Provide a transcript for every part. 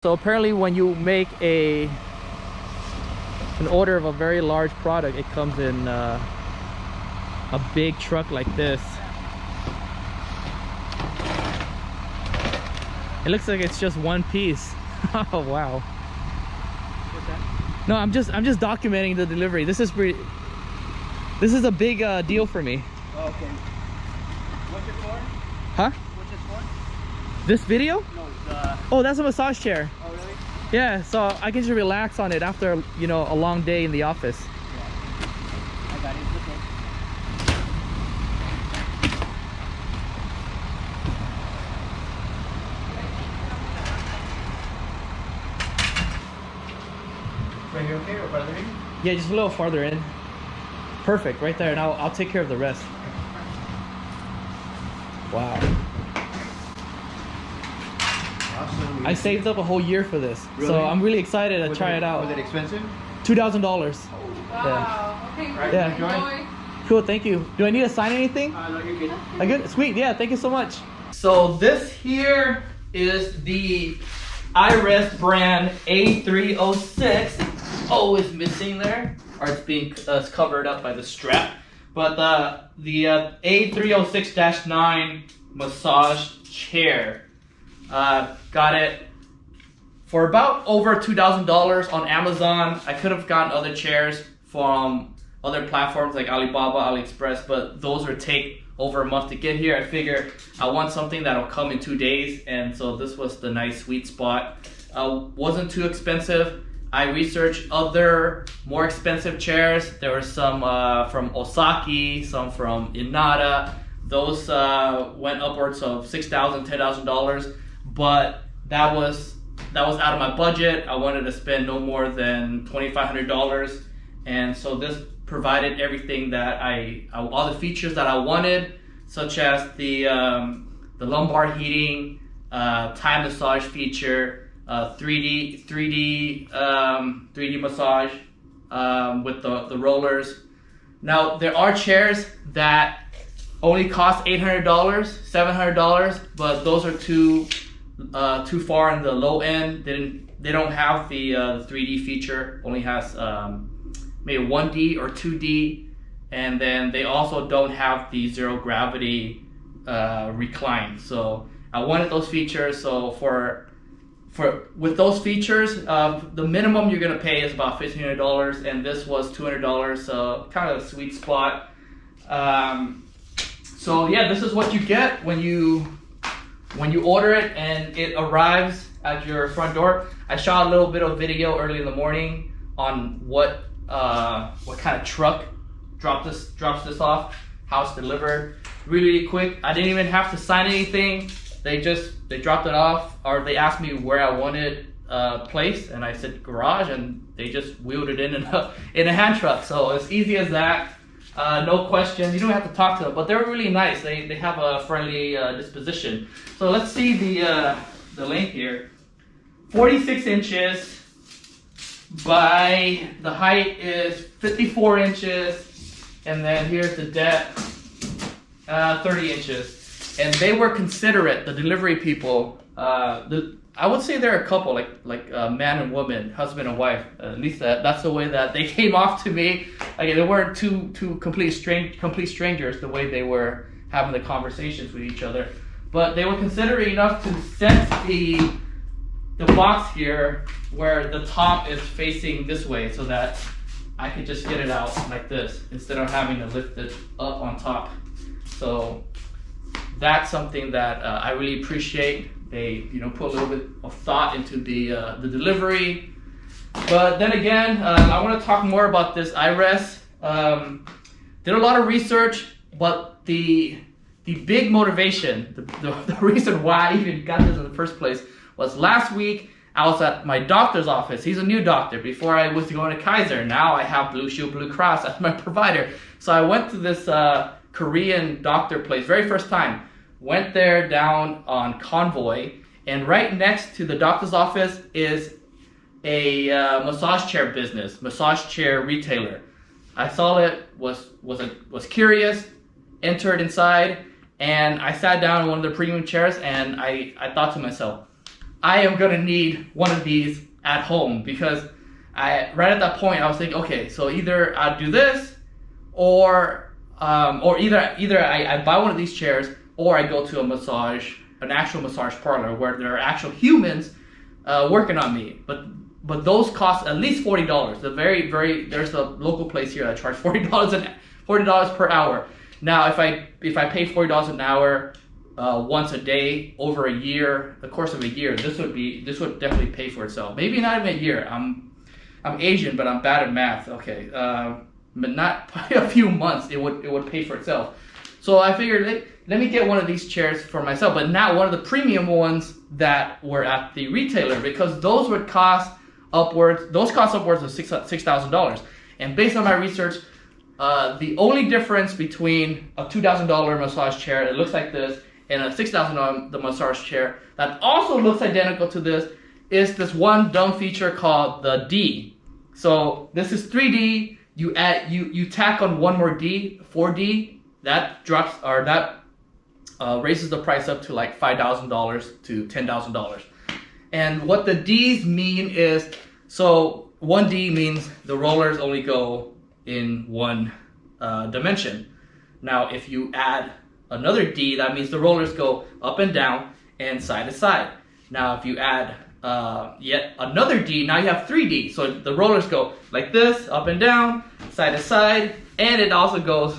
So apparently when you make an order of a very large product, it comes in a big truck like this. It looks like it's just one piece. Oh wow. What's that? No, I'm just documenting the delivery. This is a big deal for me. Oh, okay. What's it for? Huh? What's it for? This video? No, Oh, that's a massage chair. oh really? Yeah, so I can just relax on it after, you know, a long day in the office. Yeah. I got it. It's okay. Right here, okay, or farther in? Yeah, just a little farther in. Perfect, right there, and I'll take care of the rest. Wow. Awesome. I saved up a whole year for this, Really? so I'm really excited to try it out. Was it expensive? $2,000. Wow. Okay, great. Yeah. Enjoy. Cool, thank you. Do I need to sign anything? No, you're good. I good? Sweet, yeah, thank you so much. So this here is the Irest brand A306. O is missing there, or it's being covered up by the strap. But the A306-9 massage chair. Got it for about over $2,000 on Amazon. I could have gotten other chairs from other platforms like Alibaba, AliExpress, but those would take over a month to get here. I figure I want something that'll come in 2 days, and so this was the nice sweet spot. Wasn't too expensive. I researched other more expensive chairs. There were some from Osaki, some from Inada. Those went upwards of $6,000, $10,000, but that was out of my budget. I wanted to spend no more than $2,500, and so this provided everything that all the features that I wanted, such as the lumbar heating, Thai massage feature, 3D massage with the rollers. Now there are chairs that only cost $800, $700, but those are too far in the low end. They don't have the 3D feature. Only has maybe 1D or 2D, and then they also don't have the zero gravity recline. So I wanted those features. So with those features, the minimum you're gonna pay is about $1,500, and this was $200. So kind of a sweet spot. So yeah, this is what you get when you order it and it arrives at your front door. I shot a little bit of video early in the morning on what kind of truck drops this off, how it's delivered. Really quick. I didn't even have to sign anything. They dropped it off, or they asked me where I wanted placed, and I said garage, and they just wheeled it in a hand truck. So as easy as that. No questions. You don't have to talk to them, but they're really nice. They have a friendly disposition. So let's see the length here. 46 inches by the height is 54 inches, and then here's the depth, 30 inches. And they were considerate, the delivery people. I would say they're a couple, like man and woman, husband and wife. At least that's the way that they came off to me. Like they weren't two complete strangers the way they were having the conversations with each other. But they were considerate enough to set the box here where the top is facing this way, so that I could just get it out like this instead of having to lift it up on top. So that's something that I really appreciate. They, put a little bit of thought into the delivery. But then again, I want to talk more about this Irest. Did a lot of research, but the big motivation, the reason why I even got this in the first place was last week I was at my doctor's office. He's a new doctor. Before I was going to Kaiser. Now I have Blue Shield Blue Cross as my provider. So I went to this Korean doctor place, very first time. Went there down on Convoy, and right next to the doctor's office is a massage chair business, massage chair retailer. I saw it, was curious, entered inside, and I sat down in one of the premium chairs, and I thought to myself, I am gonna need one of these at home, because right at that point I was thinking, okay, so either I do this, or either I buy one of these chairs, or I go to an actual massage parlor where there are actual humans working on me. But those cost at least $40. There's a local place here that charge $40 per hour. Now if I pay $40 an hour once a day over a year, the course of a year, this would definitely pay for itself. Maybe not even a year. I'm Asian, but I'm bad at math. Okay, but not probably a few months. It would pay for itself. So I figured, let me get one of these chairs for myself, but not one of the premium ones that were at the retailer, because those would cost upwards of $6,000. And based on my research, the only difference between a $2,000 massage chair that looks like this and a $6,000 massage chair that also looks identical to this is this one dumb feature called the D. So this is 3D. You tack on one more D, 4D. That drops, or that raises the price up to like $5,000 to $10,000. And what the D's mean is, so 1D means the rollers only go in one dimension. Now if you add another D, that means the rollers go up and down and side to side. Now if you add yet another D, now you have 3D. So the rollers go like this, up and down, side to side, and it also goes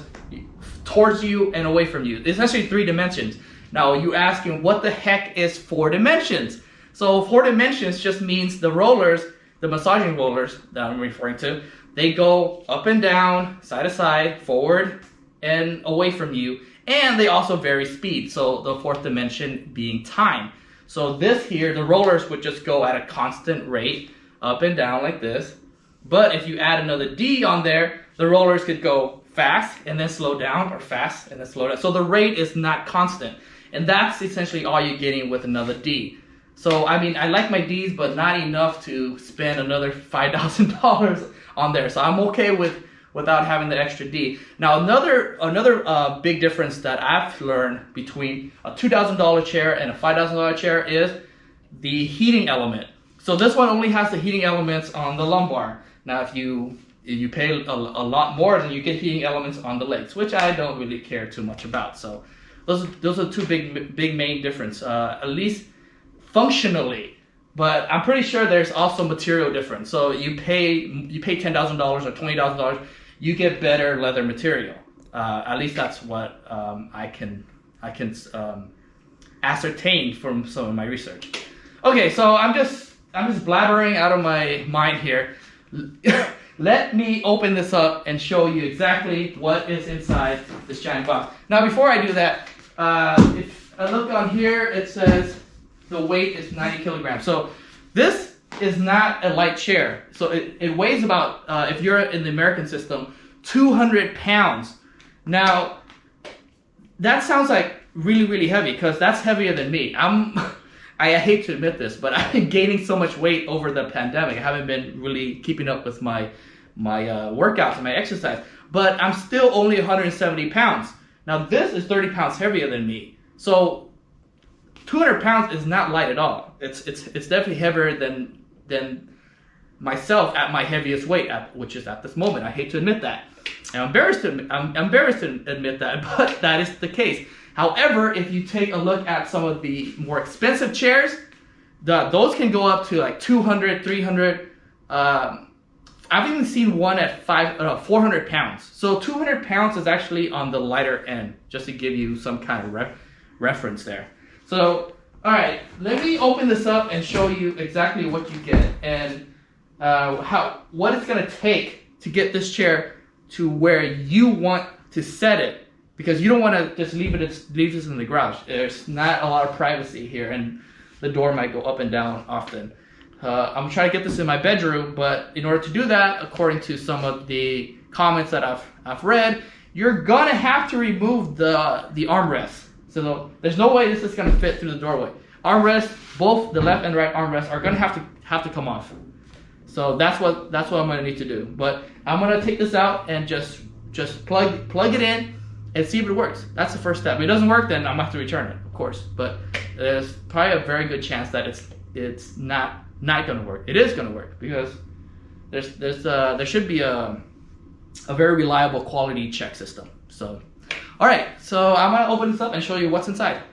towards you and away from you. It's essentially 3 dimensions. Now you asking, what the heck is 4 dimensions? So 4 dimensions just means the rollers, the massaging rollers that I'm referring to, they go up and down, side to side, forward and away from you, and they also vary speed. So the 4th dimension being time. So this here, the rollers would just go at a constant rate, up and down like this. But if you add another D on there, the rollers could go fast and then slow down, or fast and then slow down. So the rate is not constant. And that's essentially all you're getting with another D. So I mean, I like my Ds, but not enough to spend another $5,000 on there. So I'm okay without having the extra D. Now another big difference that I've learned between a $2,000 chair and a $5,000 chair is the heating element. So this one only has the heating elements on the lumbar. Now if you pay a lot more, then you get heating elements on the legs, which I don't really care too much about. So those are two big main difference, at least functionally. But I'm pretty sure there's also material difference. So you pay $10,000 or $20,000, you get better leather material. At least that's what I can ascertain from some of my research. Okay, so I'm just blabbering out of my mind here. Let me open this up and show you exactly what is inside this giant box. Now before I do that, if I look on here, it says the weight is 90 kilograms. So this is not a light chair. So it weighs about, if you're in the American system, 200 pounds. Now, that sounds like really, really heavy, because that's heavier than me. I hate to admit this, but I've been gaining so much weight over the pandemic. I haven't been really keeping up with my workouts and my exercise, but I'm still only 170 pounds. Now this is 30 pounds heavier than me. So 200 pounds is not light at all. It's definitely heavier than myself at my heaviest weight, which is at this moment. I hate to admit that. I'm embarrassed to admit that, but that is the case. However, if you take a look at some of the more expensive chairs, those can go up to like 200, 300. I've even seen one at 400 pounds. So 200 pounds is actually on the lighter end, just to give you some kind of reference there. So, all right, let me open this up and show you exactly what you get and what it's gonna take to get this chair to where you want to set it, because you don't want to just leave this in the garage. There's not a lot of privacy here, and the door might go up and down often. I'm trying to get this in my bedroom, but in order to do that, according to some of the comments that I've read, you're gonna have to remove the armrest. So there's no way this is gonna fit through the doorway. Armrest, both the left and right armrests are gonna have to come off. So that's what I'm gonna need to do. But I'm gonna take this out and just plug it in and see if it works. That's the first step. If it doesn't work, then I'm gonna have to return it, of course. But there's probably a very good chance that it's not gonna work. It is gonna work because there should be a very reliable quality check system. So, all right, so I'm gonna open this up and show you what's inside.